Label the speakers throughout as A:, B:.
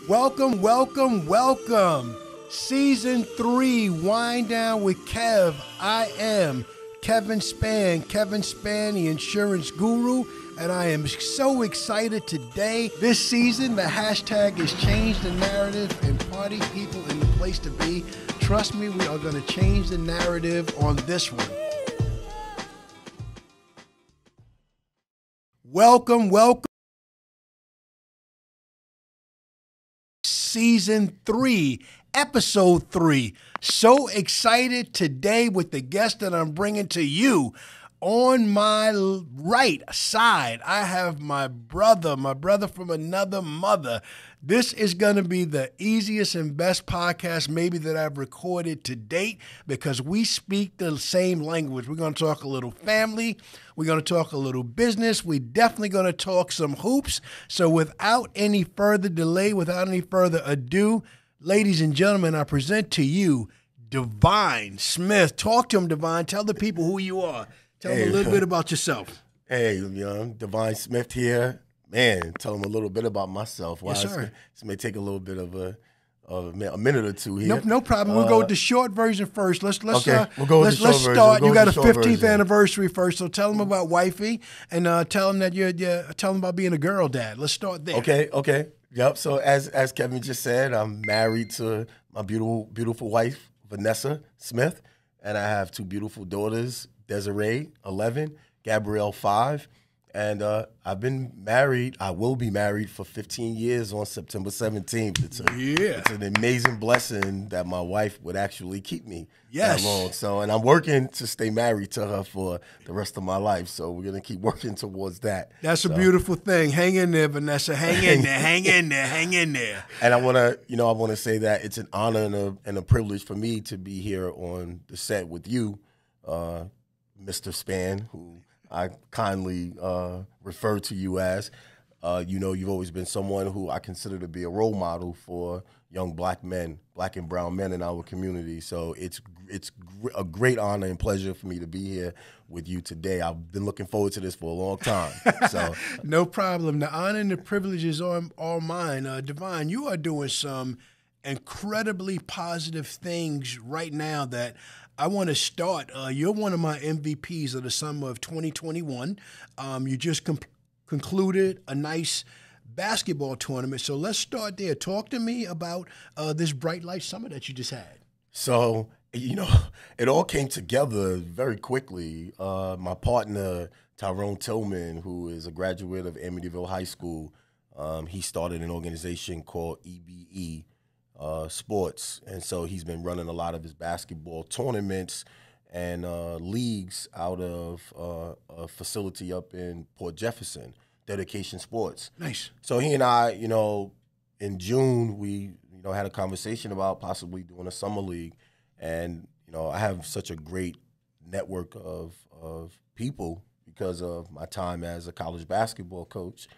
A: Welcome, welcome, welcome. Season 3, Wind Down with Kev. I am Kevin Spann, the insurance guru, and I am so excited today. This season, the hashtag is Change the Narrative, and party people in the place to be. Trust me, we are going to change the narrative on this one. Welcome, welcome. Season 3, Episode 3. So excited today with the guest that I'm bringing to you. On my right side, I have my brother from another mother. This is going to be the easiest and best podcast maybe that I've recorded to date because we speak the same language. We're going to talk a little family. We're going to talk a little business. We're definitely going to talk some hoops. So without any further delay, without any further ado, ladies and gentlemen, I present to you Devine Smith. Talk to him, Devine. Tell the people who you are. Tell them a little bit about yourself.
B: Hey, Devine Smith here. Man, tell them a little bit about myself.
A: Wow, yes, sir.
B: This may take a little bit of a minute or two here.
A: No problem. We'll go with the short version first. Let's
B: we'll go with the short version.
A: Start. You got a 15th anniversary first, so tell them about wifey and tell them that tell them about being a girl dad. Let's start there.
B: Okay. Yep. So as Kevin just said, I'm married to my beautiful wife, Vanessa Smith, and I have two beautiful daughters, Desiree, 11, Gabrielle, 5. And I've been married. I will be married for 15 years on September 17th. It's an amazing blessing that my wife would actually keep me that long. So, and I'm working to stay married to her for the rest of my life. So we're gonna keep working towards that.
A: That's a beautiful thing. Hang in there, Vanessa. Hang in there.
B: And I wanna say that it's an honor and a privilege for me to be here on the set with you, Mr. Spann, who I kindly refer to you as. You've always been someone who I consider to be a role model for young black and brown men in our community. So it's a great honor and pleasure for me to be here with you today. I've been looking forward to this for a long time. So
A: no problem. The honor and the privilege is all mine. Devine, you are doing some incredibly positive things right now that I want to start. You're one of my MVPs of the summer of 2021. You just concluded a nice basketball tournament. So let's start there. Talk to me about this Bright Light Summer that you just had.
B: So, it all came together very quickly. My partner, Tyrone Tillman, who is a graduate of Amityville High School, he started an organization called EBE Sports, and so he's been running a lot of his basketball tournaments and leagues out of a facility up in Port Jefferson, Dedication Sports.
A: Nice.
B: So he and I, in June, we had a conversation about possibly doing a summer league, and I have such a great network of people because of my time as a college basketball coach.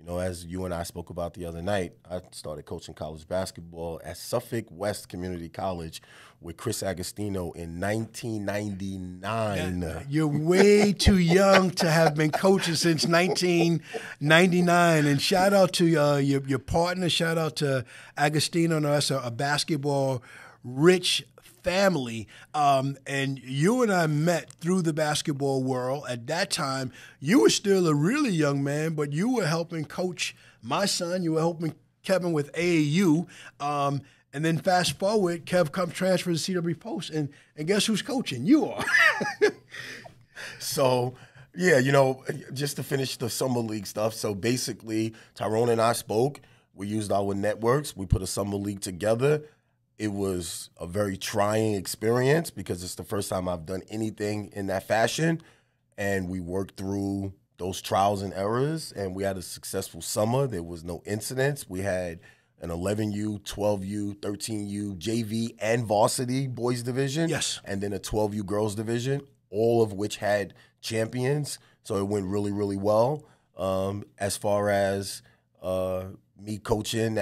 B: As you and I spoke about the other night, I started coaching college basketball at Suffolk West Community College with Chris Agostino in 1999.
A: You're way too young to have been coaching since 1999. And shout out to your partner. Shout out to Agostino. No, that's a basketball-rich family, and you and I met through the basketball world. At that time, you were still a really young man, but you were helping coach my son. You were helping Kevin with AAU, and then fast forward, Kev comes transfer to CW Post, and guess who's coaching? You are.
B: So, just to finish the summer league stuff. So basically, Tyrone and I spoke. We used our networks. We put a summer league together. It was a very trying experience because it's the first time I've done anything in that fashion. And we worked through those trials and errors, and we had a successful summer. There was no incidents. We had an 11U, 12U, 13U, JV, and varsity boys division.
A: Yes.
B: And then a 12U girls division, all of which had champions. So it went really, really well. As far as me coaching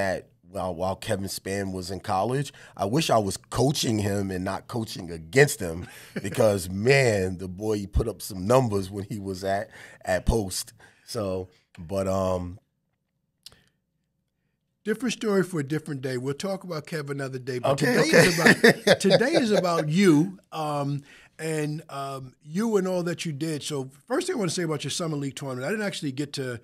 B: while Kevin Spann was in college, I wish I was coaching him and not coaching against him because, man, the boy, he put up some numbers when he was at Post. So, but
A: different story for a different day. We'll talk about Kevin another day. But
B: Okay.
A: today is about you, and you and all that you did. So first thing I want to say about your Summer League tournament, I didn't actually get to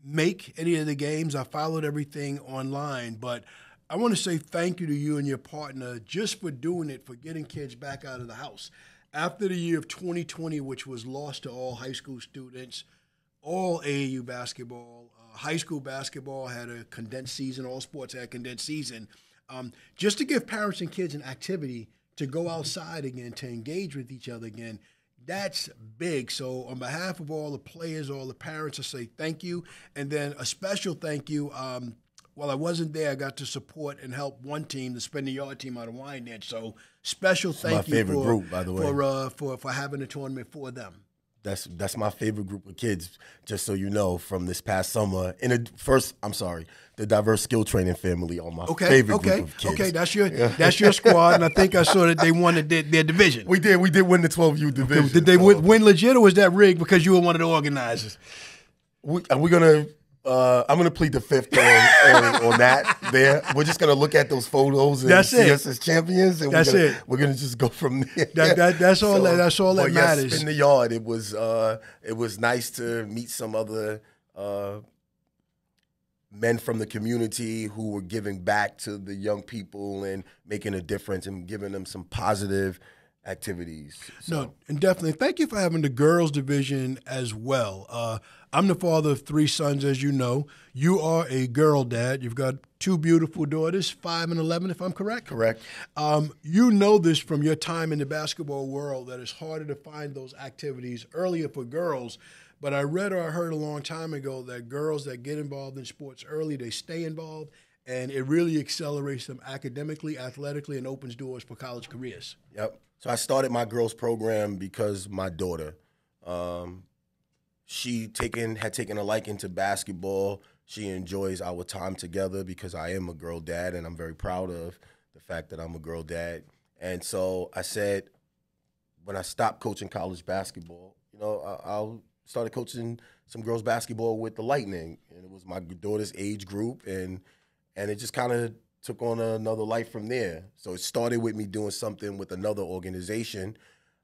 A: make any of the games. I followed everything online, but I want to say thank you to you and your partner just for doing it, for getting kids back out of the house. After the year of 2020, which was lost to all high school students, all AAU basketball, high school basketball had a condensed season, all sports had a condensed season, just to give parents and kids an activity to go outside again, to engage with each other again. That's big. So on behalf of all the players, all the parents, I say thank you. And then a special thank you. While I wasn't there, I got to support and help one team, the Spin the Yard team out of Wyandotte. So special thank you
B: favorite group, by the way.
A: For having a tournament for them.
B: That's my favorite group of kids, just so you know, from this past summer. The diverse skill training family are my favorite group of kids.
A: Okay, that's your squad, and I think I saw that they won their division.
B: We did win the 12U division.
A: Okay. Did they win legit, or was that rigged because you were one of the organizers?
B: I'm gonna plead the fifth on that. There, we're just gonna look at those photos and see us as champions, and we're gonna just go from there.
A: That's all that matters.
B: Spin the Yard. It was nice to meet some other men from the community who were giving back to the young people and making a difference and giving them some positive activities.
A: No, and definitely thank you for having the girls division as well. I'm the father of 3 sons, as you know. You are a girl dad. You've got 2 beautiful daughters, 5 and 11, if I'm correct?
B: Correct.
A: You know this from your time in the basketball world, that it's harder to find those activities earlier for girls. But I read or I heard a long time ago that girls that get involved in sports early, they stay involved, and it really accelerates them academically, athletically, and opens doors for college careers.
B: Yep. So I started my girls program because my daughter, she had taken a liking to basketball. She enjoys our time together because I am a girl dad, and I'm very proud of the fact that I'm a girl dad. And so I said, when I stopped coaching college basketball, I started coaching some girls basketball with the Lightning, and it was my daughter's age group, and it just kind of took on another life from there. So it started with me doing something with another organization.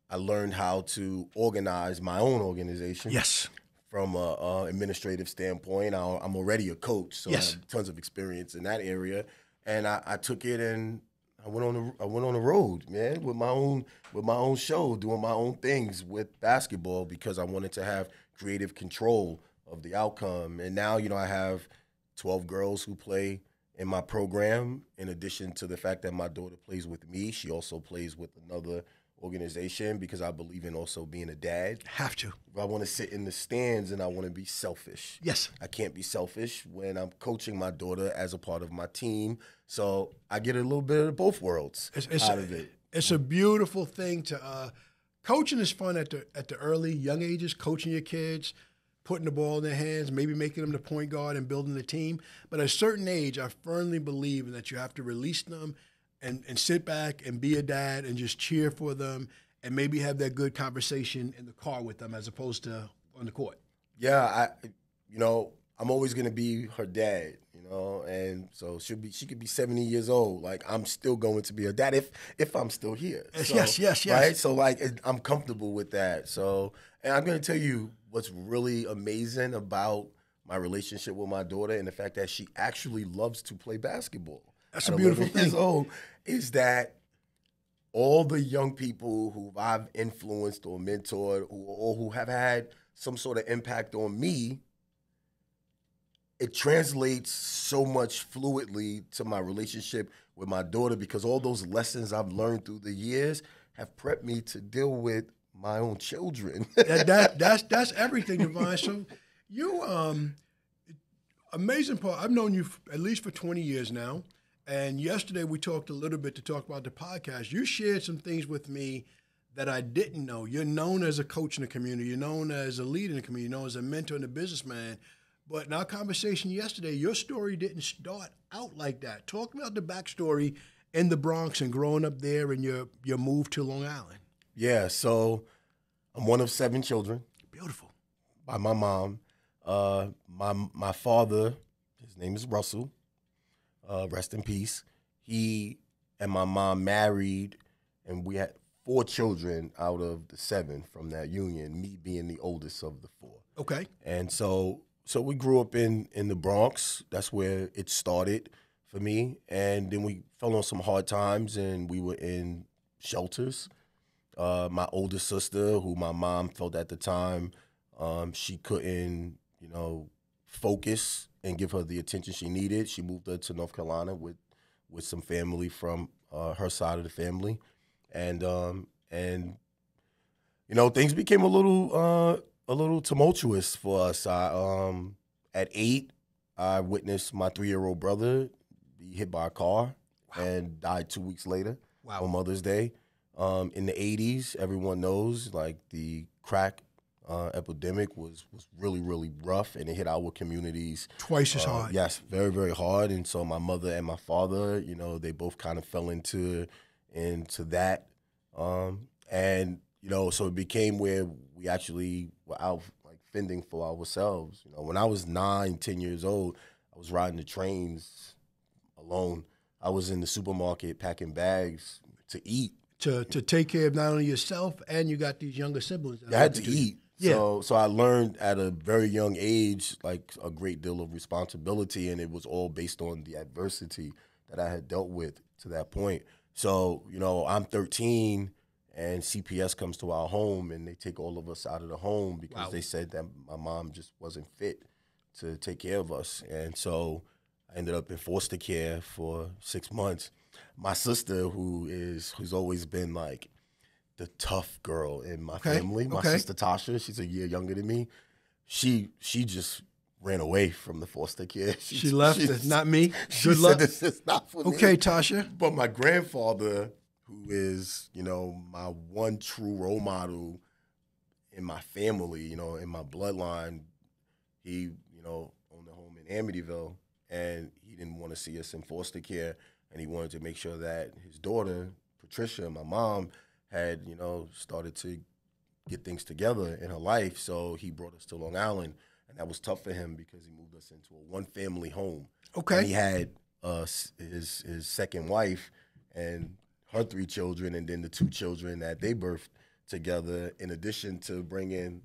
B: I learned how to organize my own organization.
A: Yes.
B: From an administrative standpoint. I'm already a coach, so I have tons of experience in that area. And I took it and I went on the road, man, with my own show, doing my own things with basketball because I wanted to have creative control of the outcome. And now, I have 12 girls who play in my program. In addition to the fact that my daughter plays with me, she also plays with another organization because I believe in also being a dad.
A: Have to.
B: I want to sit in the stands and I want to be selfish.
A: Yes.
B: I can't be selfish when I'm coaching my daughter as a part of my team. So I get a little bit of both worlds out of it.
A: It's a beautiful thing to coaching is fun at the early, young ages, coaching your kids, putting the ball in their hands, maybe making them the point guard and building the team. But at a certain age, I firmly believe that you have to release them and sit back and be a dad and just cheer for them and maybe have that good conversation in the car with them as opposed to on the court.
B: Yeah, I'm always going to be her dad, and so she could be 70 years old. Like, I'm still going to be her dad if I'm still here.
A: Yes.
B: Right? So, I'm comfortable with that. So, and I'm going to tell you what's really amazing about my relationship with my daughter and the fact that she actually loves to play basketball.
A: That's a beautiful thing.
B: Years old, is that all the young people who I've influenced or mentored or who have had some sort of impact on me, it translates so much fluidly to my relationship with my daughter because all those lessons I've learned through the years have prepped me to deal with my own children.
A: That's everything, Devine. So you, amazing part. I've known you at least for 20 years now. And yesterday we talked a little bit to talk about the podcast. You shared some things with me that I didn't know. You're known as a coach in the community. You're known as a leader in the community. You're known as a mentor and a businessman. But in our conversation yesterday, your story didn't start out like that. Talk about the backstory in the Bronx and growing up there and your move to Long Island.
B: Yeah, so I'm one of 7 children.
A: Beautiful.
B: By my mom. My father, his name is Russell. rest in peace. He and my mom married, and we had 4 children out of the 7 from that union, me being the oldest of the 4.
A: Okay.
B: And so we grew up in the Bronx. That's where it started for me. And then we fell on some hard times, and we were in shelters. My older sister, who my mom felt at the time, she couldn't, focus and give her the attention she needed. She moved her to North Carolina with some family from her side of the family, and things became a little tumultuous for us. At 8, I witnessed my 3-year-old brother be hit by a car and died 2 weeks later on Mother's Day. In the 80s, everyone knows, like, the crack epidemic was really, really rough, and it hit our communities
A: twice as hard.
B: Yes, very, very hard. And so my mother and my father, they both kind of fell into that. So it became where we actually were out, like, fending for ourselves. When I was 9, 10 years old, I was riding the trains alone. I was in the supermarket packing bags to eat.
A: To take care of not only yourself, and you got these younger siblings.
B: I had to eat.
A: Yeah.
B: So I learned at a very young age, like, a great deal of responsibility, and it was all based on the adversity that I had dealt with to that point. So, I'm 13, and CPS comes to our home, and they take all of us out of the home because they said that my mom just wasn't fit to take care of us. And so I ended up in foster care for 6 months. My sister, who's always been, like, the tough girl in my family, my sister Tasha, she's a year younger than me. She just ran away from the foster care.
A: She left. Not me.
B: Good luck. This is not for me.
A: Okay, Tasha.
B: But my grandfather, who is, my one true role model in my family, in my bloodline, he, owned a home in Amityville, and he didn't want to see us in foster care, and he wanted to make sure that his daughter, Patricia, my mom, had, started to get things together in her life. So he brought us to Long Island, and that was tough for him because he moved us into a one-family home.
A: Okay.
B: And he had his second wife and her 3 children, and then the 2 children that they birthed together, in addition to bringing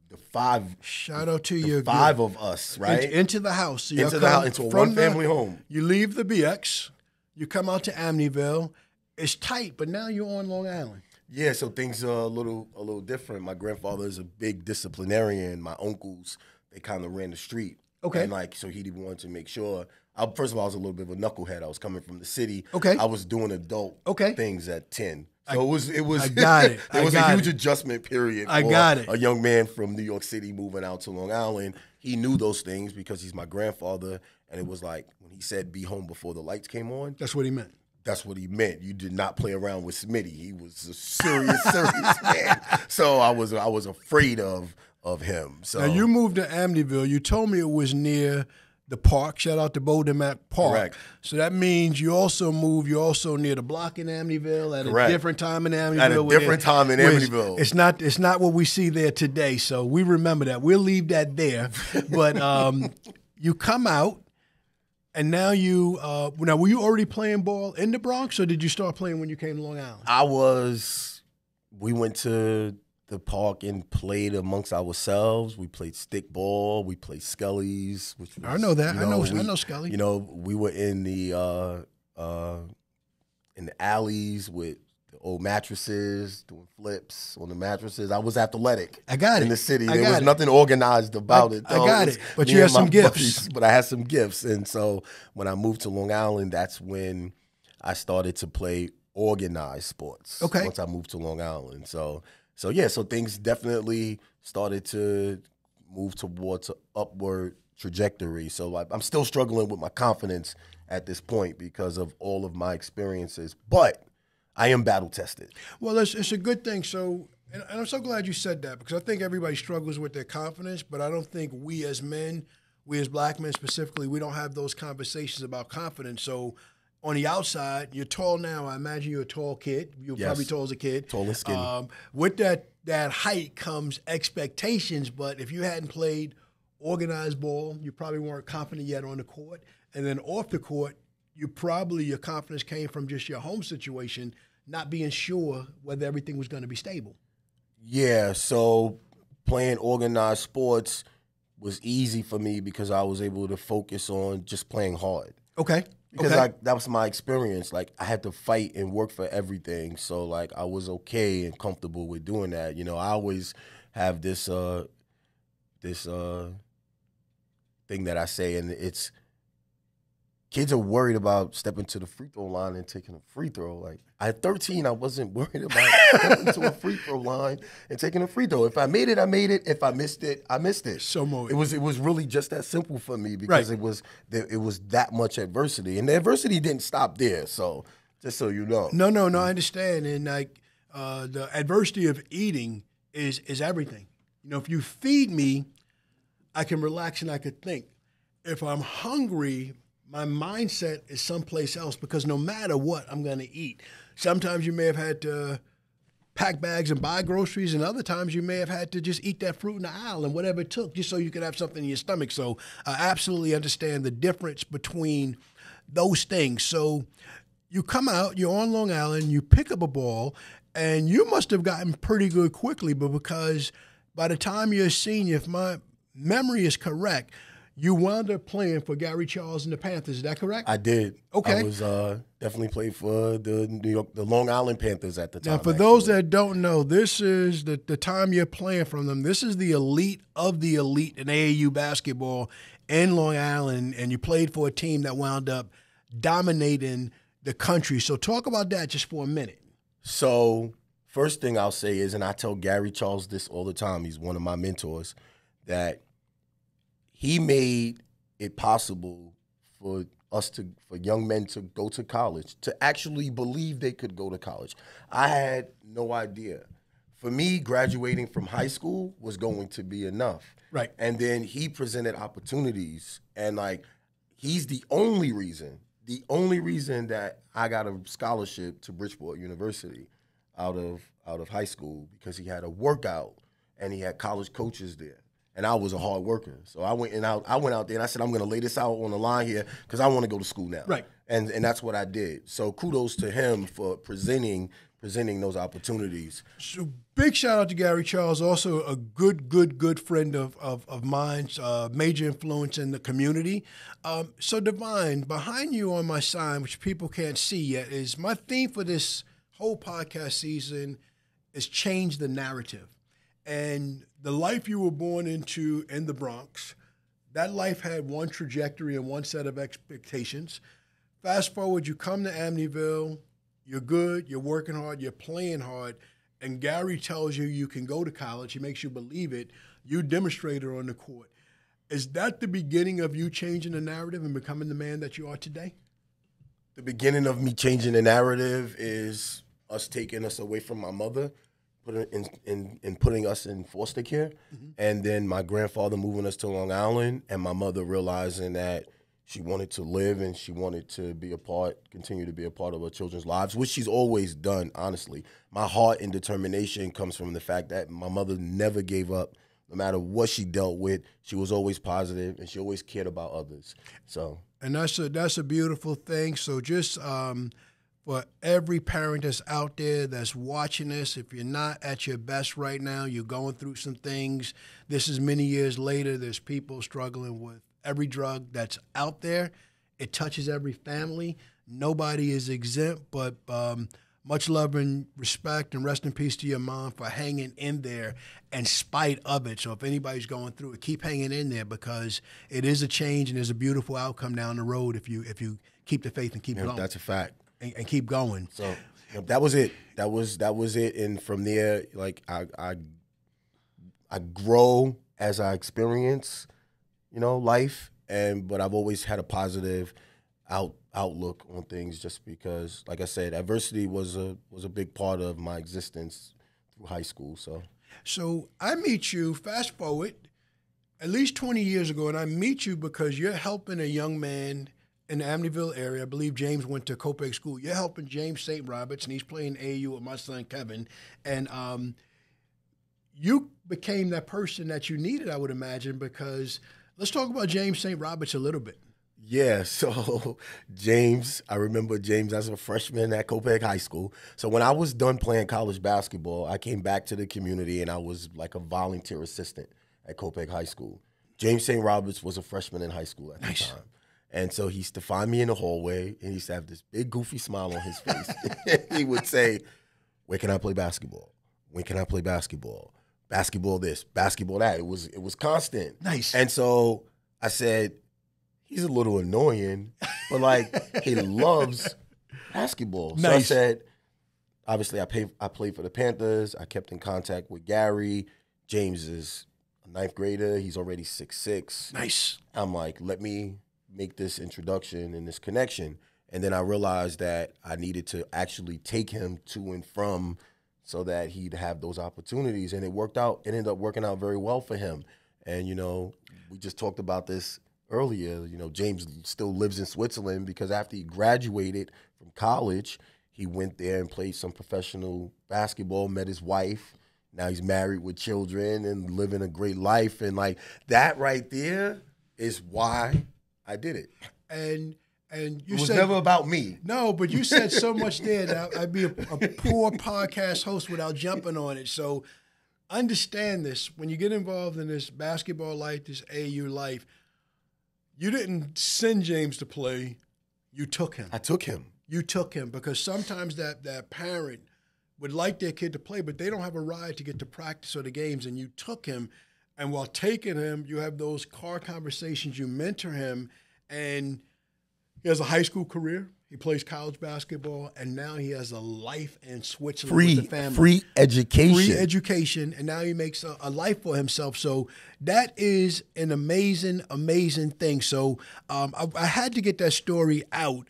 B: the 5.
A: Shout out to you.
B: 5 of us, right?
A: Into the house. So
B: into a one-family home.
A: You leave the BX, you come out to Amityville. It's tight, but now you're on Long Island.
B: Yeah, so things are a little different. My grandfather is a big disciplinarian. My uncles, they kind of ran the street.
A: Okay.
B: And, like, so he wanted to make sure. First of all, I was a little bit of a knucklehead. I was coming from the city.
A: Okay.
B: I was doing adult things at 10. So it was.
A: I got it.
B: There was a huge adjustment period for
A: a
B: young man from New York City moving out to Long Island. He knew those things because he's my grandfather, and it was like when he said be home before the lights came on.
A: That's what he meant.
B: That's what he meant. You did not play around with Smitty. He was a serious man. So I was afraid of him. So
A: now you moved to Amityville. You told me it was near the park. Shout out to Bodemac Park.
B: Correct.
A: So that means you also moved. You're also near the block in Amityville at
B: Correct.
A: a different time in Amityville.
B: At a different time in Amityville.
A: It's not what we see there today. So we remember that. We'll leave that there. But you come out. And now were you already playing ball in the Bronx, or did you start playing when you came to Long Island?
B: We went to the park and played amongst ourselves. We played stick ball. We played skellies.
A: I know that. I know Skelly.
B: We were in the alleys with the old mattresses, doing flips on the mattresses. I was athletic.
A: I got it.
B: In the city.
A: There
B: was nothing organized about it.
A: I got it. But you had some gifts.
B: But I had some gifts. And so when I moved to Long Island, that's when I started to play organized sports.
A: Okay.
B: Once I moved to Long Island. So things definitely started to move towards an upward trajectory. So I'm still struggling with my confidence at this point because of all of my experiences. But I am battle tested.
A: Well, it's a good thing. So, and I'm so glad you said that because I think everybody struggles with their confidence, but I don't think we as men, we as black men specifically, we don't have those conversations about confidence. So on the outside, you're tall now. I imagine you're a tall kid. You're probably tall as a kid.
B: Tall and skinny.
A: With that height comes expectations, but if you hadn't played organized ball, you probably weren't confident yet on the court. And then off the court, your confidence came from just your home situation, not being sure whether everything was going to be stable.
B: Yeah, so playing organized sports was easy for me because I was able to focus on just playing hard.
A: Okay.
B: Because
A: okay.
B: that was my experience. Like, I had to fight and work for everything. So, like, I was okay and comfortable with doing that. You know, I always have this thing that I say, and it's kids are worried about stepping to the free throw line and taking a free throw. Like, at 13, I wasn't worried about stepping to a free throw line and taking a free throw. If I made it, I made it. If I missed it, I missed it.
A: So
B: it was really just that simple for me because it was that much adversity, and the adversity didn't stop there. So just so you know.
A: No, I understand, and like the adversity of eating is everything. You know, if you feed me, I can relax and I could think. If I'm hungry, my mindset is someplace else because no matter what, I'm going to eat. Sometimes you may have had to pack bags and buy groceries, and other times you may have had to just eat that fruit in the aisle and whatever it took just so you could have something in your stomach. So I absolutely understand the difference between those things. So you come out, you're on Long Island, you pick up a ball, and you must have gotten pretty good quickly, but because by the time you're a senior, if my memory is correct, you wound up playing for Gary Charles and the Panthers. Is that correct?
B: I did.
A: Okay.
B: I was definitely played for the Long Island Panthers at the time.
A: Now, for those that don't know, this is the time you're playing from them. This is the elite of the elite in AAU basketball in Long Island, and you played for a team that wound up dominating the country. So talk about that just for a minute.
B: So first thing I'll say is, and I tell Gary Charles this all the time, he's one of my mentors, that he made it possible for young men to go to college, to actually believe they could go to college. I had no idea. For me, graduating from high school was going to be enough.
A: Right.
B: And then he presented opportunities, and like, he's the only reason that I got a scholarship to Bridgeport University out of high school, because he had a workout and he had college coaches there. And I was a hard worker. So I went out there and I said, I'm going to lay this out on the line here because I want to go to school now.
A: Right.
B: And that's what I did. So kudos to him for presenting those opportunities.
A: So big shout out to Gary Charles, also a good friend of mine, major influence in the community. So Devine, behind you on my sign, which people can't see yet, is my theme for this whole podcast season is change the narrative. And the life you were born into in the Bronx, that life had one trajectory and one set of expectations. Fast forward, you come to Amityville, you're good, you're working hard, you're playing hard, and Gary tells you you can go to college. He makes you believe it. You demonstrate it on the court. Is that the beginning of you changing the narrative and becoming the man that you are today?
B: The beginning of me changing the narrative is us taking us away from my mother, putting us in foster care, and then my grandfather moving us to Long Island, and my mother realizing that she wanted to live and she wanted to continue to be a part of her children's lives, which she's always done, honestly. My heart and determination comes from the fact that my mother never gave up. No matter what she dealt with, she was always positive and she always cared about others. So,
A: and that's a beautiful thing. So just for every parent that's out there that's watching this, if you're not at your best right now, you're going through some things. This is many years later. There's people struggling with every drug that's out there. It touches every family. Nobody is exempt, but much love and respect, and rest in peace to your mom for hanging in there in spite of it. So if anybody's going through it, keep hanging in there, because it is a change and there's a beautiful outcome down the road if you keep the faith and keep going.
B: That's a fact.
A: And keep going.
B: So that was it. That was it. And from there, like, I grow as I experience, life. But I've always had a positive outlook on things, just because, like I said, adversity was a big part of my existence through high school. So
A: I meet you, fast forward, at least 20 years ago, and I meet you because you're helping a young man in the Amityville area. I believe James went to Copiague School. You're helping James St. Roberts, and he's playing AAU with my son Kevin. And you became that person that you needed, I would imagine, because let's talk about James St. Roberts a little bit.
B: Yeah, so James, I remember James as a freshman at Copiague High School. So when I was done playing college basketball, I came back to the community and I was like a volunteer assistant at Copiague High School. James St. Roberts was a freshman in high school at the time. And so he used to find me in the hallway and he used to have this big goofy smile on his face. He would say, "Where can I play basketball? When can I play basketball? Basketball this, basketball that." It was constant.
A: Nice.
B: And so I said, he's a little annoying, but like he loves basketball.
A: Nice.
B: So I said, obviously I played for the Panthers. I kept in contact with Gary. James is a ninth grader. He's already 6'6".
A: Nice.
B: I'm like, let me make this introduction and this connection. And then I realized that I needed to actually take him to and from so that he'd have those opportunities. And it worked out. It ended up working out very well for him. And, you know, we just talked about this earlier. You know, James still lives in Switzerland because after he graduated from college, he went there and played some professional basketball, met his wife. Now he's married with children and living a great life. And like that right there is why I did it.
A: And you
B: It was
A: said
B: never about me.
A: no, but you said so much there that I'd be a poor podcast host without jumping on it. So understand this: when you get involved in this basketball life, this AAU life, you didn't send James to play; you took him.
B: I took him.
A: You took him because sometimes that parent would like their kid to play, but they don't have a ride to get to practice or the games, and you took him. And while taking him, you have those car conversations, you mentor him, and he has a high school career. He plays college basketball, and now he has a life in Switzerland with the family.
B: Free education.
A: Free education, and now he makes a life for himself. So that is an amazing, amazing thing. So I had to get that story out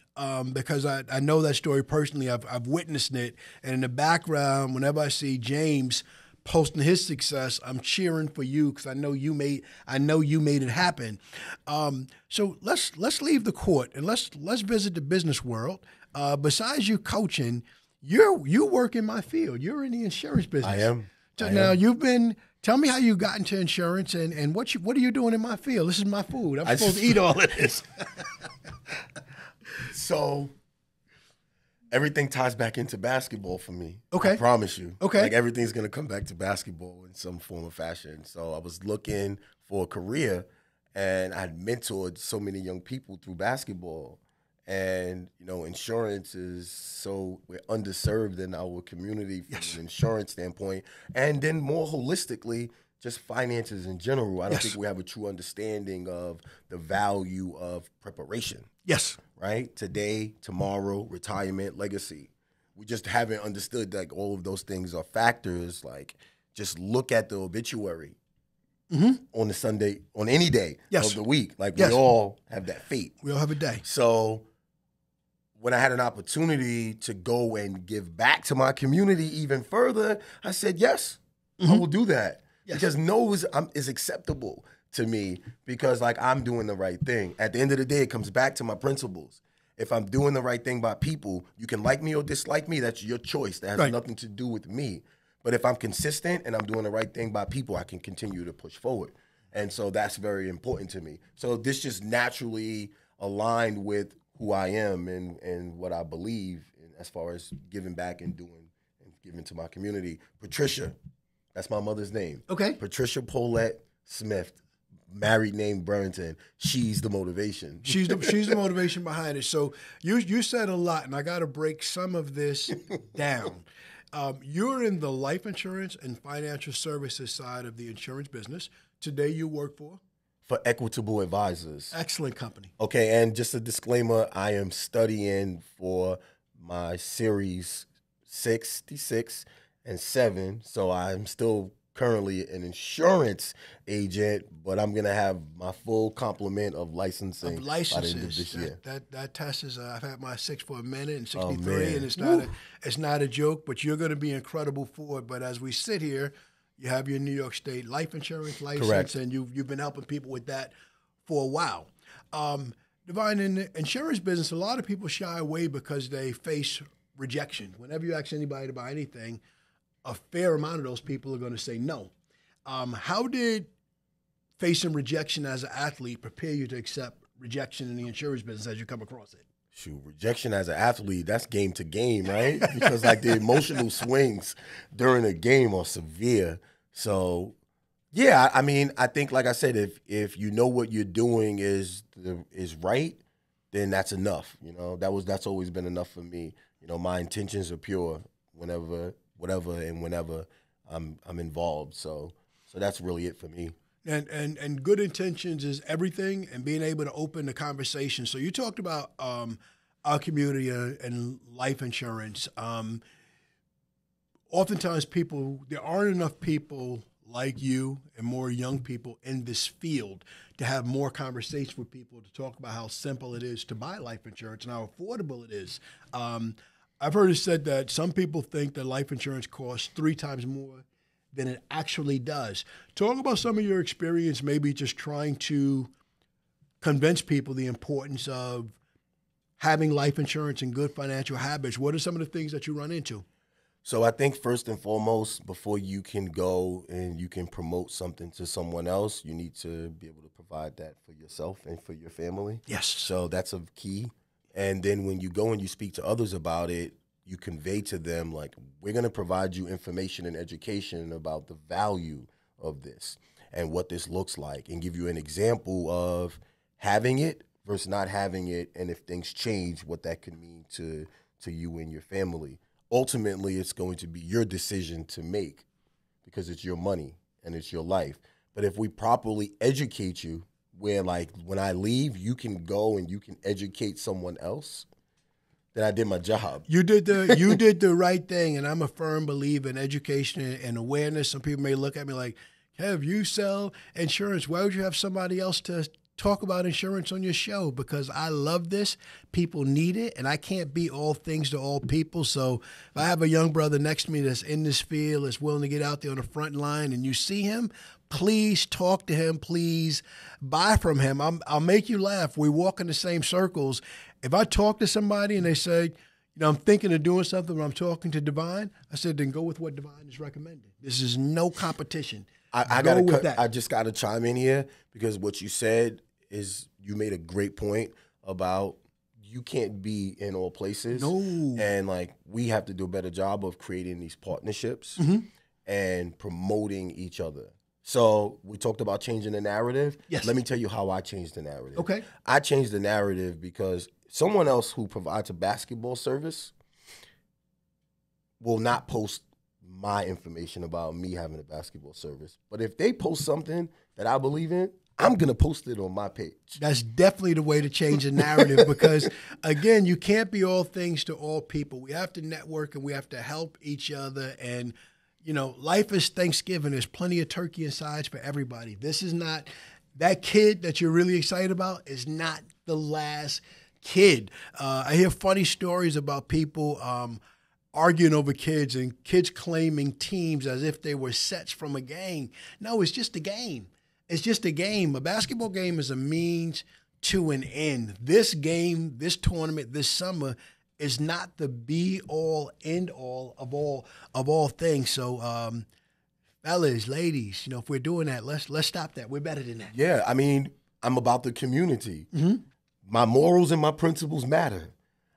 A: because I know that story personally. I've witnessed it, and in the background, whenever I see James posting his success, I'm cheering for you because I know you made it happen. So let's leave the court and let's visit the business world. Besides you coaching, you work in my field. You're in the insurance business.
B: I am.
A: So now tell me how you got into insurance and what are you doing in my field? This is my food. I'm supposed to eat all of this.
B: So everything ties back into basketball for me.
A: Okay.
B: I promise you.
A: Okay.
B: Like everything's going to come back to basketball in some form or fashion. So I was looking for a career and I had mentored so many young people through basketball. And, you know, insurance is we're underserved in our community from an insurance standpoint. And then more holistically, just finances in general. I don't think we have a true understanding of the value of preparation.
A: Yes.
B: Right? Today, tomorrow, retirement, legacy. We just haven't understood like all of those things are factors. Like just look at the obituary on the Sunday, on any day of the week. Like we all have that fate.
A: We all have a day.
B: So when I had an opportunity to go and give back to my community even further, I said, yes, I will do that. Yes. Because no is acceptable to me because like I'm doing the right thing. At the end of the day, it comes back to my principles. If I'm doing the right thing by people, you can like me or dislike me. That's your choice. That has nothing to do with me. But if I'm consistent and I'm doing the right thing by people, I can continue to push forward. And so that's very important to me. So this just naturally aligned with who I am and what I believe in as far as giving back and doing and giving to my community. Patricia, that's my mother's name.
A: Okay.
B: Patricia Paulette Smith, married name Burrington. She's the motivation.
A: She's the motivation behind it. So you said a lot, and I got to break some of this down. You're in the life insurance and financial services side of the insurance business. Today you work for
B: Equitable Advisors.
A: Excellent company.
B: Okay, and just a disclaimer, I am studying for my series 66 and 7, so I'm still currently an insurance agent, but I'm going to have my full complement of licensing by the end of this year.
A: That test is, I've had my 6 for a minute and 63, and it's not a joke, but you're going to be incredible for it. But as we sit here, you have your New York State life insurance license,
B: correct,
A: and you've been helping people with that for a while. Devine, in the insurance business, a lot of people shy away because they face rejection. Whenever you ask anybody to buy anything, a fair amount of those people are going to say no. How did facing rejection as an athlete prepare you to accept rejection in the insurance business as you come across it?
B: Shoot, rejection as an athlete, that's game to game, right? Because like the emotional swings during a game are severe. So, yeah, I mean, I think, like I said, if you know what you're doing is right, then that's enough. You know, that's always been enough for me. You know, my intentions are pure whenever I'm involved. So that's really it for me.
A: And good intentions is everything, and being able to open the conversation. So you talked about our community and life insurance. Oftentimes there aren't enough people like you and more young people in this field to have more conversation with people to talk about how simple it is to buy life insurance and how affordable it is. I've heard it said that some people think that life insurance costs 3 times more than it actually does. Talk about some of your experience, maybe just trying to convince people the importance of having life insurance and good financial habits. What are some of the things that you run into?
B: So I think first and foremost, before you can go and you can promote something to someone else, you need to be able to provide that for yourself and for your family.
A: Yes.
B: So that's a key. And then when you go and you speak to others about it, you convey to them, like, we're going to provide you information and education about the value of this and what this looks like, and give you an example of having it versus not having it, and if things change, what that could mean to you and your family. Ultimately, it's going to be your decision to make because it's your money and it's your life. But if we properly educate you, where, like, when I leave, you can go and you can educate someone else, then I did my job.
A: You did the right thing, and I'm a firm believer in education and awareness. Some people may look at me like, Kev, you sell insurance. Why would you have somebody else to talk about insurance on your show? Because I love this. People need it, and I can't be all things to all people. So if I have a young brother next to me that's in this field, that's willing to get out there on the front line, and you see him, please talk to him. Please buy from him. I'll make you laugh. We walk in the same circles. If I talk to somebody and they say, I'm thinking of doing something, but I'm talking to Devine, I said, then go with what Devine is recommending. This is no competition.
B: I just got to chime in here, because what you said is, you made a great point about you can't be in all places.
A: No.
B: And, like, we have to do a better job of creating these partnerships and promoting each other. So we talked about changing the narrative.
A: Yes.
B: Let me tell you how I changed the narrative.
A: Okay.
B: I changed the narrative because someone else who provides a basketball service will not post my information about me having a basketball service. But if they post something that I believe in, I'm going to post it on my page.
A: That's definitely the way to change the narrative, because, again, you can't be all things to all people. We have to network, and we have to help each other. And, life is Thanksgiving. There's plenty of turkey and sides for everybody. This is not – that kid that you're really excited about is not the last kid. I hear funny stories about people arguing over kids, and kids claiming teams as if they were sets from a game. No, it's just a game. It's just a game. A basketball game is a means to an end. This game, this tournament, this summer is not the be-all, end-all of all things. So, fellas, ladies, if we're doing that, let's stop that. We're better than that.
B: Yeah, I mean, I'm about the community. My morals and my principles matter.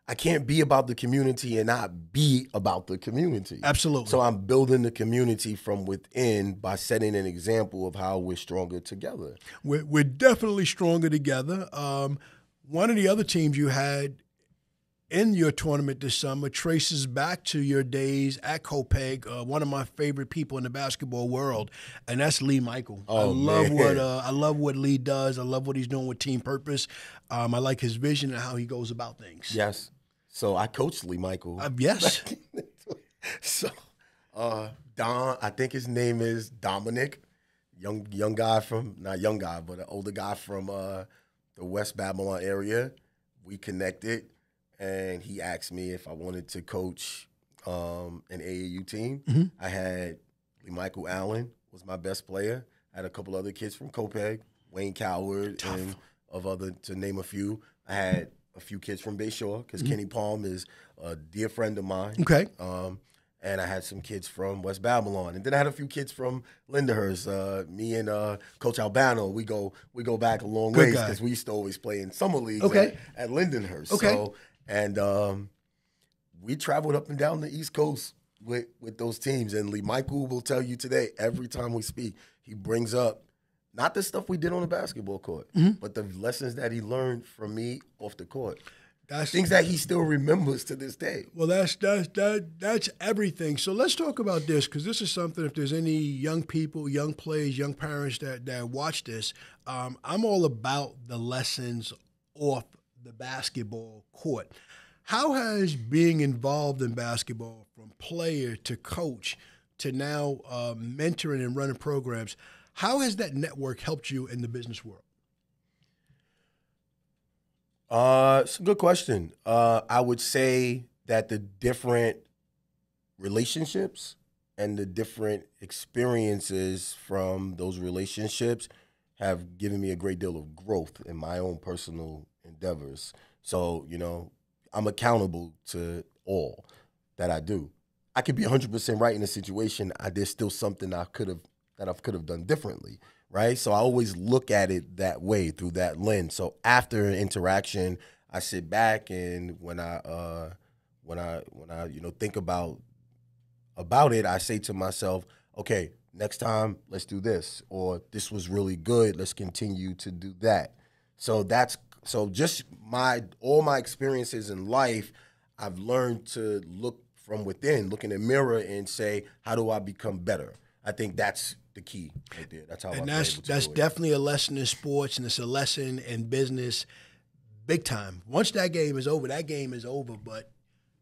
B: I can't be about the community and not be about the community.
A: Absolutely.
B: So I'm building the community from within by setting an example of how we're stronger together.
A: We're definitely stronger together. One of the other teams you had in your tournament this summer traces back to your days at Copeg, one of my favorite people in the basketball world, and that's Lee Michael.
B: Oh,
A: I love what Lee does. I love what he's doing with Team Purpose. I like his vision and how he goes about things.
B: Yes. So I coached Lee Michael.
A: Yes.
B: So Don, I think his name is Dominic, young guy from, not young guy, but an older guy from the West Babylon area. We connected, and he asked me if I wanted to coach an AAU team. I had Lee Michael Allen was my best player. I had a couple other kids from Copeg, Wayne Coward, and of other, to name a few. I had a few kids from Bayshore, because Kenny Palm is a dear friend of mine.
A: Okay.
B: and I had some kids from West Babylon, and then I had a few kids from Lindenhurst. Me and Coach Albano, we go back a long ways because we used to always play in summer leagues at Lindenhurst.
A: Okay.
B: So, and we traveled up and down the East Coast with those teams. And Lee Michael will tell you today, every time we speak, he brings up not the stuff we did on the basketball court, but the lessons that he learned from me off the court. That's things that he still remembers to this day.
A: Well, that's everything. So let's talk about this, because this is something, if there's any young people, young players, young parents that watch this, I'm all about the lessons off the basketball court. How has being involved in basketball, from player to coach to now mentoring and running programs, how has that network helped you in the business world?
B: It's a good question. I would say that the different relationships and the different experiences from those relationships have given me a great deal of growth in my own personal endeavors. So, I'm accountable to all that I do. I could be 100% right in a situation. There's still something I could have done differently, right? So I always look at it that way, through that lens. So after an interaction, I sit back, and when I think about it, I say to myself, okay, next time let's do this, or this was really good, let's continue to do that. So just all my experiences in life, I've learned to look from within, look in the mirror and say, how do I become better? I think that's the key right there. That's how
A: that's definitely a lesson in sports, and it's a lesson in business, big time. Once that game is over, but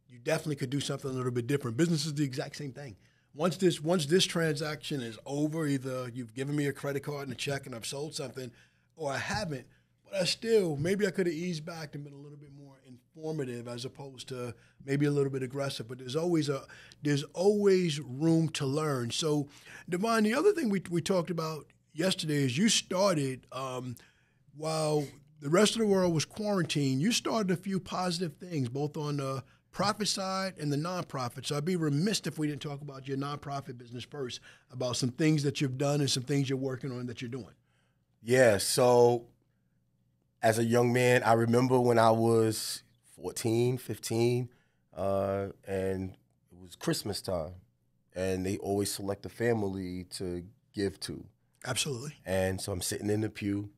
A: you definitely could do something a little bit different. Business is the exact same thing. Once this transaction is over, either you've given me a credit card and a check and I've sold something, or I haven't, but maybe I could have eased back and been a little bit more informative as opposed to maybe a little bit aggressive. But there's always room to learn. So, Devine, the other thing we talked about yesterday is you started while the rest of the world was quarantined. You started a few positive things, both on the profit side and the nonprofit. So I'd be remiss if we didn't talk about your nonprofit business first, about some things that you've done and some things you're working on that you're doing.
B: Yeah. So, as a young man, I remember when I was 14, 15, and it was Christmas time, and they always select a family to give to.
A: Absolutely.
B: And so I'm sitting in the pew,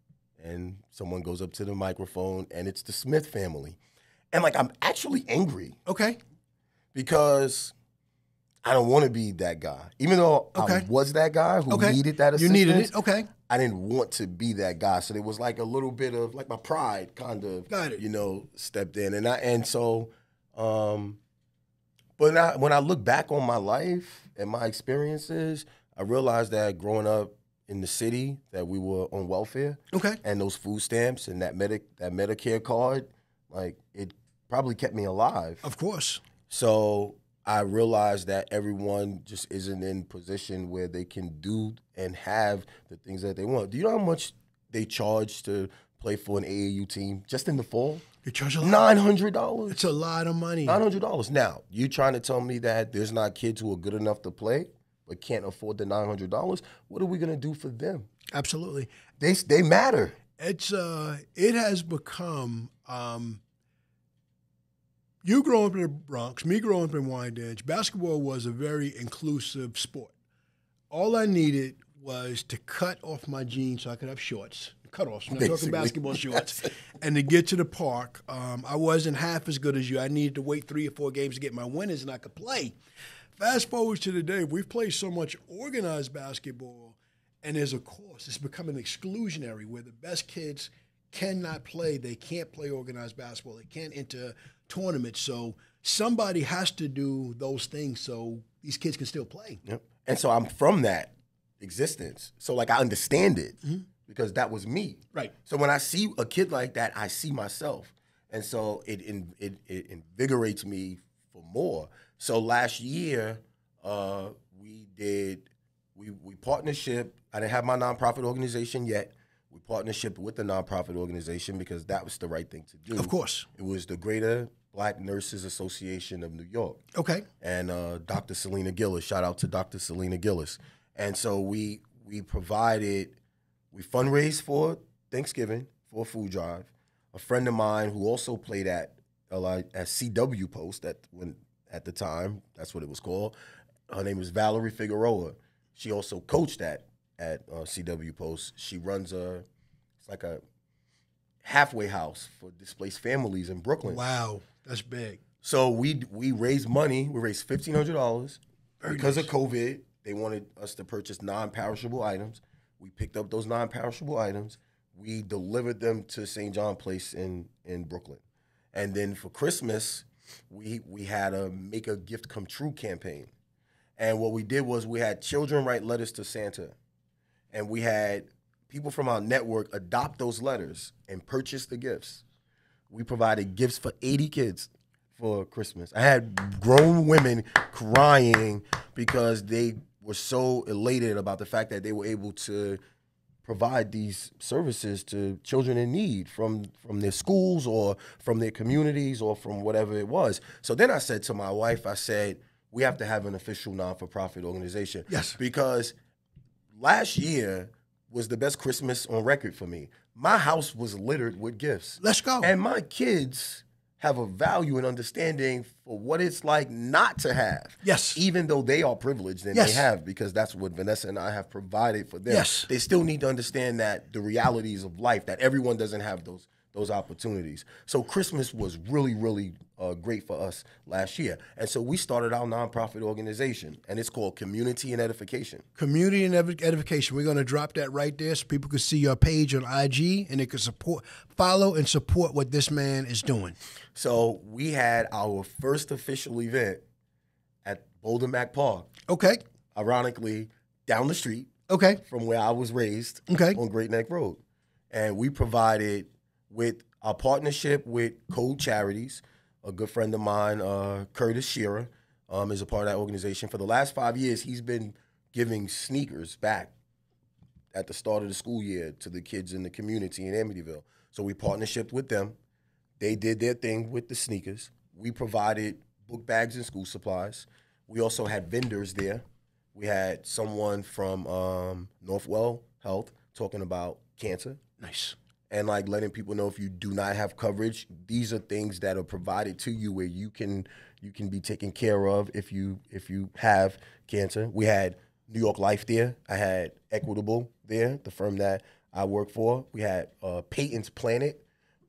B: and someone goes up to the microphone, and it's the Smith family. And, I'm actually angry.
A: Okay.
B: Because I don't want to be that guy. Even though I was that guy who needed that assistance.
A: You needed it, okay.
B: I didn't want to be that guy. So there was a little bit of my pride kind of, stepped in. But when I look back on my life and my experiences, I realized that growing up in the city, that we were on welfare.
A: Okay.
B: And those food stamps and that Medicare card, it probably kept me alive.
A: Of course.
B: So I realized that everyone just isn't in position where they can do and have the things that they want. Do you know how much they charge to play for an AAU team just in the fall?
A: They charge a lot.
B: $900.
A: It's a lot of money.
B: $900. Now, you trying to tell me that there's not kids who are good enough to play but can't afford the $900? What are we going to do for them?
A: Absolutely.
B: They matter.
A: It has become you growing up in the Bronx, me growing up in Wyandanch, basketball was a very inclusive sport. All I needed was to cut off my jeans so I could have shorts, cutoffs. I'm not talking basketball shorts, and to get to the park. I wasn't half as good as you. I needed to wait 3 or 4 games to get my winners, and I could play. Fast forward to today, we've played so much organized basketball, and there's a course. It's becoming exclusionary where the best kids cannot play. They can't play organized basketball. They can't enter tournaments. So somebody has to do those things so these kids can still play.
B: Yep. And so I'm from that existence. So I understand it because that was me.
A: Right.
B: So when I see a kid like that, I see myself. And so it invigorates me for more. So last year, we partnership. I didn't have my nonprofit organization yet. We partnership with the nonprofit organization because that was the right thing to do.
A: Of course.
B: It was the Greater Black Nurses Association of New York.
A: Okay.
B: And Dr. Selena Gillis. Shout out to Dr. Selena Gillis. And so we fundraised for Thanksgiving for a food drive. A friend of mine who also played at CW Post at the time, that's what it was called. Her name is Valerie Figueroa. She also coached at CW Post. She runs it's like a halfway house for displaced families in Brooklyn.
A: Wow, that's big.
B: So we raised money. We raised $1,500 because
A: nice.
B: of COVID. They wanted us to purchase non-perishable items. We picked up those non-perishable items. We delivered them to St. John Place in Brooklyn. And then for Christmas, we had a Make a Gift Come True campaign. And what we did was we had children write letters to Santa. And we had people from our network adopt those letters and purchase the gifts. We provided gifts for 80 kids for Christmas. I had grown women crying because they were so elated about the fact that they were able to provide these services to children in need from their schools or from their communities or from whatever it was. So then I said to my wife, I said, we have to have an official non-for-profit organization.
A: Yes.
B: Because last year was the best Christmas on record for me. My house was littered with gifts.
A: Let's go.
B: And my kids have a value and understanding for what it's like not to have.
A: Yes.
B: Even though they are privileged and
A: yes.
B: they have, because that's what Vanessa and I have provided for them.
A: Yes.
B: They still need to understand that the realities of life, that everyone doesn't have those opportunities. So Christmas was really, really great for us last year. And so we started our nonprofit organization, and it's called Community and Edification.
A: Community and Edification. We're going to drop that right there so people can see your page on IG and they can follow and support what this man is doing.
B: So we had our first official event at Boulder Mac Park.
A: Okay.
B: Ironically, down the street.
A: Okay.
B: From where I was raised.
A: Okay.
B: On Great Neck Road. And we provided, with our partnership with Code Charities, a good friend of mine, Curtis Shearer, is a part of that organization. For the last 5 years, he's been giving sneakers back at the start of the school year to the kids in the community in Amityville. So we partnershiped with them. They did their thing with the sneakers. We provided book bags and school supplies. We also had vendors there. We had someone from Northwell Health talking about cancer.
A: Nice.
B: And like letting people know if you do not have coverage, these are things that are provided to you where you can be taken care of if you have cancer. We had New York Life there. I had Equitable there, the firm that I work for. We had Peyton's Planet.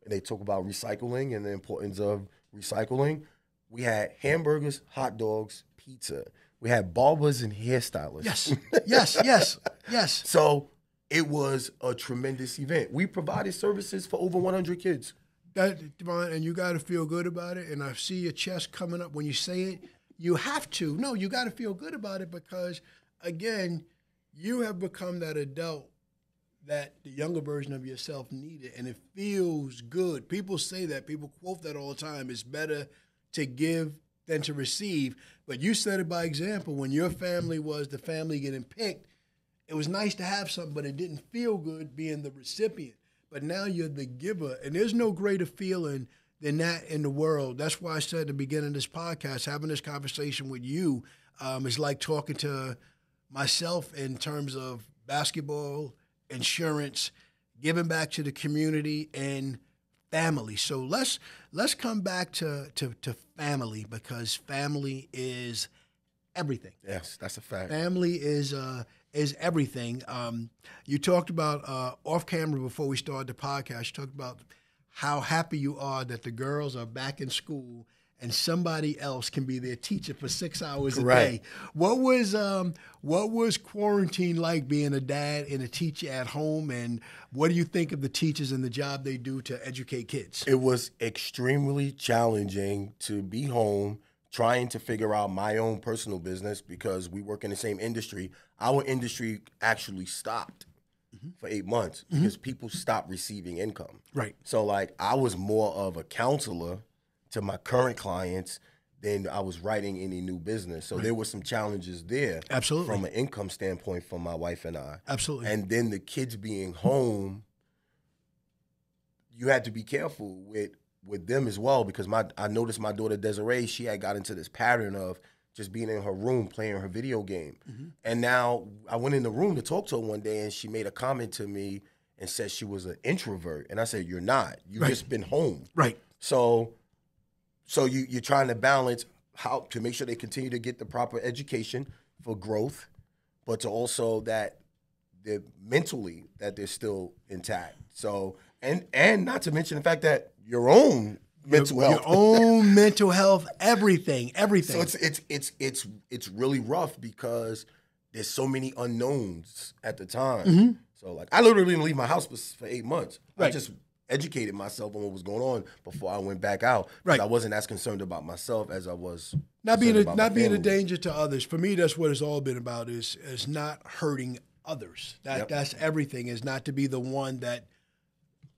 B: And they talk about recycling and the importance of recycling. We had hamburgers, hot dogs, pizza. We had barbers and hairstylists.
A: Yes.
B: So it was a tremendous event. We provided services for over 100 kids.
A: Devine, and you got to feel good about it. And I see your chest coming up when you say it. You have to. No, you got to feel good about it because, again, you have become that adult that the younger version of yourself needed, and it feels good. People say that. People quote that all the time. It's better to give than to receive. But you set it by example. When your family was the family getting picked, it was nice to have something, but it didn't feel good being the recipient. But now you're the giver, and there's no greater feeling than that in the world. That's why I said at the beginning of this podcast, having this conversation with you is like talking to myself in terms of basketball, insurance, giving back to the community, and family. So let's come back to family, because family is everything.
B: Yes, that's a fact.
A: Family is everything. You talked about off camera before we started the podcast. You talked about how happy you are that the girls are back in school and somebody else can be their teacher for 6 hours a day. What was quarantine like being a dad and a teacher at home, and what do you think of the teachers and the job they do to educate kids?
B: It was extremely challenging to be home trying to figure out my own personal business because we work in the same industry. Our industry actually stopped for 8 months because people stopped receiving income.
A: Right.
B: So like I was more of a counselor to my current clients than I was writing any new business. So there were some challenges there.
A: Absolutely.
B: From an income standpoint for my wife and I.
A: Absolutely.
B: And then the kids being home, you had to be careful with with them as well, because I noticed my daughter Desiree, she had got into this pattern of just being in her room playing her video game. And now I went in the room to talk to her one day, and she made a comment to me and said she was an introvert. And I said, you're not. You've just been home.
A: Right.
B: So you're trying to balance how to make sure they continue to get the proper education for growth, but to also that they're mentally that they're still intact. So and not to mention the fact that your own mental health,
A: your own mental health, everything.
B: So it's really rough because there's so many unknowns at the time. So like I literally didn't leave my house for 8 months. I just educated myself on what was going on before I went back out. Right. I wasn't as concerned about myself as I was
A: not being a danger to others. For me, that's what it's all been about is not hurting others. That's everything, is not to be the one that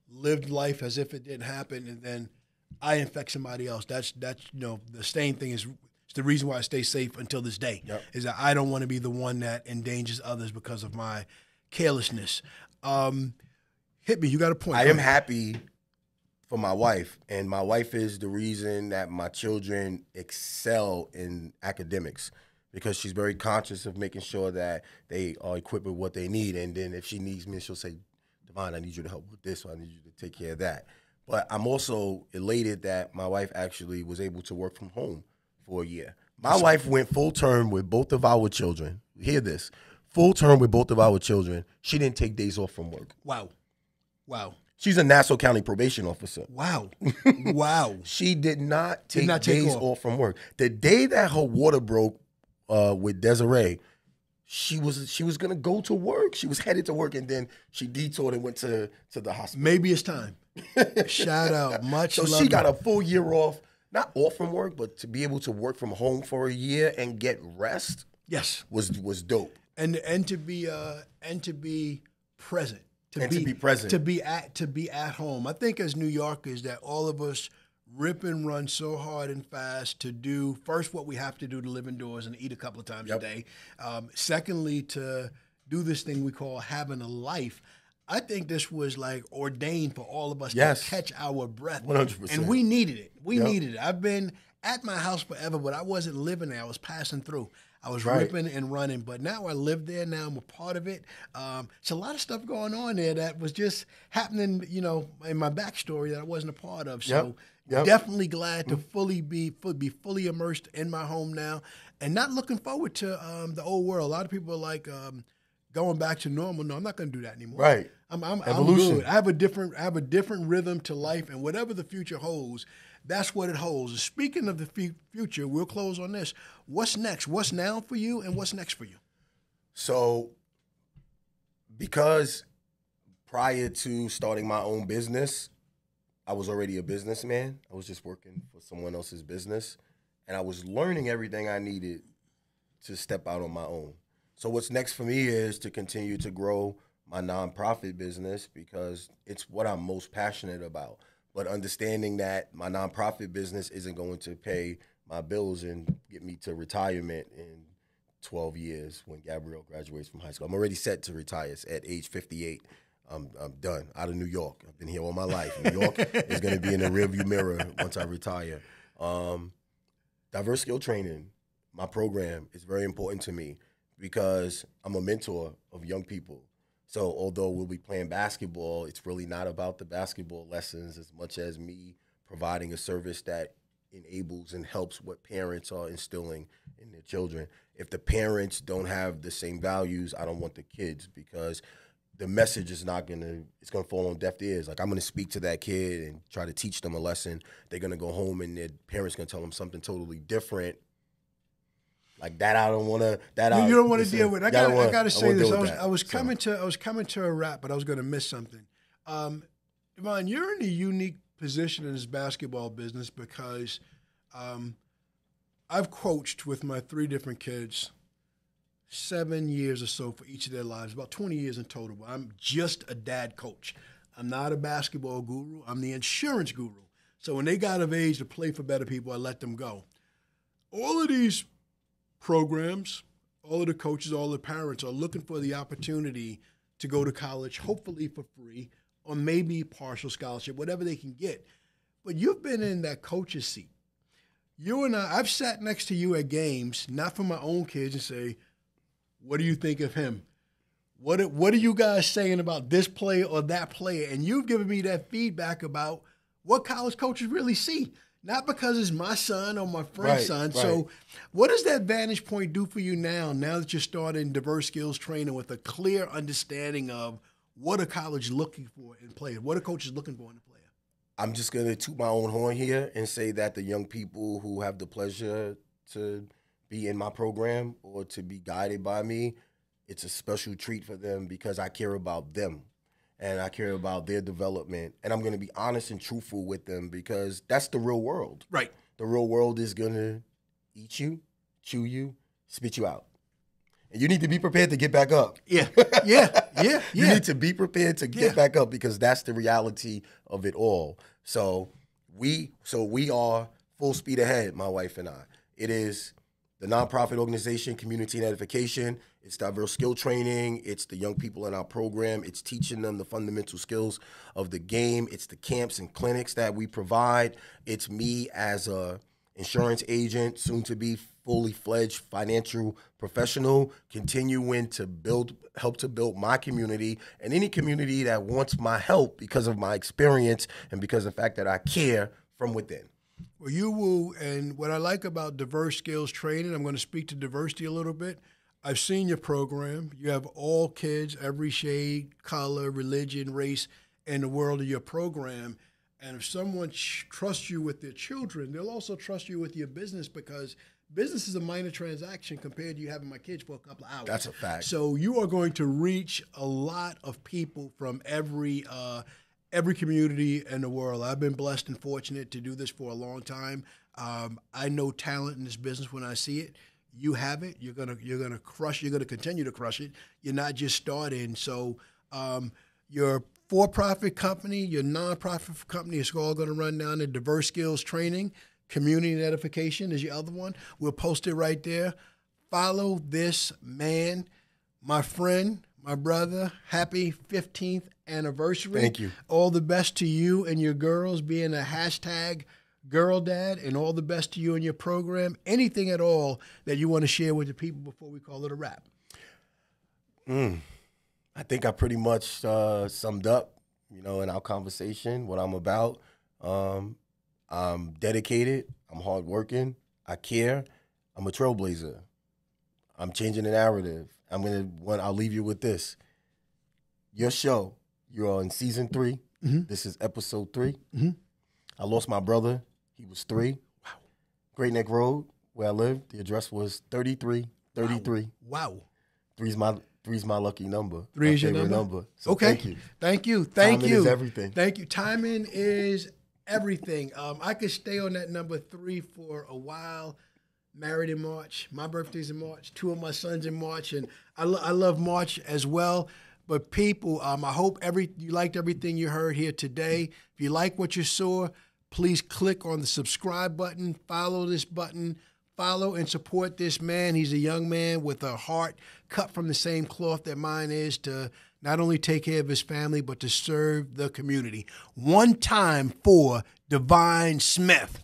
A: lived life as if it didn't happen and then I infect somebody else. That's the same thing is the reason why I stay safe until this day. Is that I don't want to be the one that endangers others because of my carelessness. Hit me. You got a point.
B: I am happy for my wife, and my wife is the reason that my children excel in academics, because she's very conscious of making sure that they are equipped with what they need. And then if she needs me, she'll say, Devine, I need you to help with this, or I need you to take care of that. But I'm also elated that my wife actually was able to work from home for a year. My wife went full term with both of our children. Hear this. Full term with both of our children. She didn't take days off from work.
A: Wow.
B: She's a Nassau County probation officer.
A: Wow.
B: She did not take days off from work. The day that her water broke with Desiree, she was gonna go to work. She was headed to work, and then she detoured and went to the hospital.
A: Maybe it's time. Shout out, much love.
B: So she got a full year off, not off from work, but to be able to work from home for a year and get rest.
A: Yes,
B: was dope.
A: And to be present. To be at home. I think as New Yorkers that all of us rip and run so hard and fast to do first what we have to do to live indoors and eat a couple of times a day. Secondly, to do this thing we call having a life. I think this was like ordained for all of us to catch our breath.
B: 100%.
A: And we needed it. We needed it. I've been at my house forever, but I wasn't living there. I was passing through. I was ripping and running, but now I live there. Now I'm a part of it. It's a lot of stuff going on there that was just happening, in my backstory that I wasn't a part of. So definitely glad to be fully immersed in my home now, and not looking forward to the old world. A lot of people are like going back to normal. No, I'm not going to do that anymore.
B: Right.
A: I'm good. I have a different rhythm to life, and whatever the future holds, that's what it holds. And speaking of the future, we'll close on this. What's next? What's now for you, and what's next for you?
B: So, because prior to starting my own business, I was already a businessman. I was just working for someone else's business, and I was learning everything I needed to step out on my own. So what's next for me is to continue to grow my nonprofit business, because it's what I'm most passionate about. But understanding that my nonprofit business isn't going to pay my bills and get me to retirement in 12 years when Gabrielle graduates from high school. I'm already set to retire at age 58. I'm done, out of New York. I've been here all my life. New York is going to be in the rearview mirror once I retire. Diverse skill training, my program, is very important to me because I'm a mentor of young people. So although we'll be playing basketball, it's really not about the basketball lessons as much as me providing a service that enables and helps what parents are instilling in their children. If the parents don't have the same values, I don't want the kids, because the message is it's going to fall on deaf ears. Like, I'm going to speak to that kid and try to teach them a lesson. They're going to go home and their parents going to tell them something totally different. Like that, I don't want to.
A: You don't want to deal with. I got to say this. I was coming to a wrap, but I was going to miss something. Devine, you're in a unique position in this basketball business because I've coached with my 3 different kids 7 years or so for each of their lives, about 20 years in total. I'm just a dad coach. I'm not a basketball guru. I'm the insurance guru. So when they got of age to play for better people, I let them go. All of these programs, all of the coaches, all the parents are looking for the opportunity to go to college, hopefully for free, or maybe partial scholarship, whatever they can get. but you've been in that coach's seat. You and I've sat next to you at games, not for my own kids, and say, what do you think of him? What are you guys saying about this player or that player? And you've given me that feedback about what college coaches really see. Not because it's my son or my friend's son. Right. So what does that vantage point do for you now that you're starting diverse skills training with a clear understanding of what a college is looking for in players, what a coach is looking for in a player?
B: I'm just going to toot my own horn here and say that the young people who have the pleasure to be in my program or to be guided by me, it's a special treat for them because I care about them and I care about their development. And I'm going to be honest and truthful with them because that's the real world.
A: Right.
B: The real world is going to eat you, chew you, spit you out. And you need to be prepared to get back up.
A: Yeah.
B: You need to be prepared to get back up because that's the reality of it all. So we are full speed ahead, my wife and I. It is the nonprofit organization, Community and Edification. It's diverse skill training. It's the young people in our program. It's teaching them the fundamental skills of the game. It's the camps and clinics that we provide. It's me as a insurance agent, soon to be fully fledged financial professional, continuing to help to build my community and any community that wants my help because of my experience and because of the fact that I care from within.
A: Well, you will, and what I like about diverse skills training, I'm going to speak to diversity a little bit. I've seen your program. You have all kids, every shade, color, religion, race, in the world of your program. And if someone trusts you with their children, they'll also trust you with your business because business is a minor transaction compared to you having my kids for a couple of hours.
B: That's a fact.
A: So you are going to reach a lot of people from every community in the world. I've been blessed and fortunate to do this for a long time. I know talent in this business when I see it. You have it. You're gonna crush. You're gonna continue to crush it. You're not just starting. So your for-profit company, your non-profit company is all going to run down to diverse skills training. Community and Edification is your other one. We'll post it right there. Follow this man, my friend, my brother. Happy 15th anniversary.
B: Thank you.
A: All the best to you and your girls being a hashtag girl dad, and all the best to you and your program. Anything at all that you want to share with the people before we call it a wrap?
B: I think I pretty much summed up, in our conversation, what I'm about. I'm dedicated. I'm hardworking. I care. I'm a trailblazer. I'm changing the narrative. I'll leave you with this. Your show, you're on season 3. Mm-hmm. This is episode 3.
A: Mm-hmm.
B: I lost my brother. He was 3.
A: Wow.
B: Great Neck Road, where I lived. The address was 3333.
A: Wow.
B: Three's my lucky number.
A: 3 is your number?
B: So
A: okay. Thank you.
B: Timing is everything.
A: Thank you. Timing is everything. I could stay on that number 3 for a while. Married in March. My birthday's in March. 2 of my sons in March. And I love March as well. But people, I hope you liked everything you heard here today. If you like what you saw, please click on the subscribe button, follow this button, follow and support this man. He's a young man with a heart cut from the same cloth that mine is to not only take care of his family, but to serve the community. One time for Devine Smith.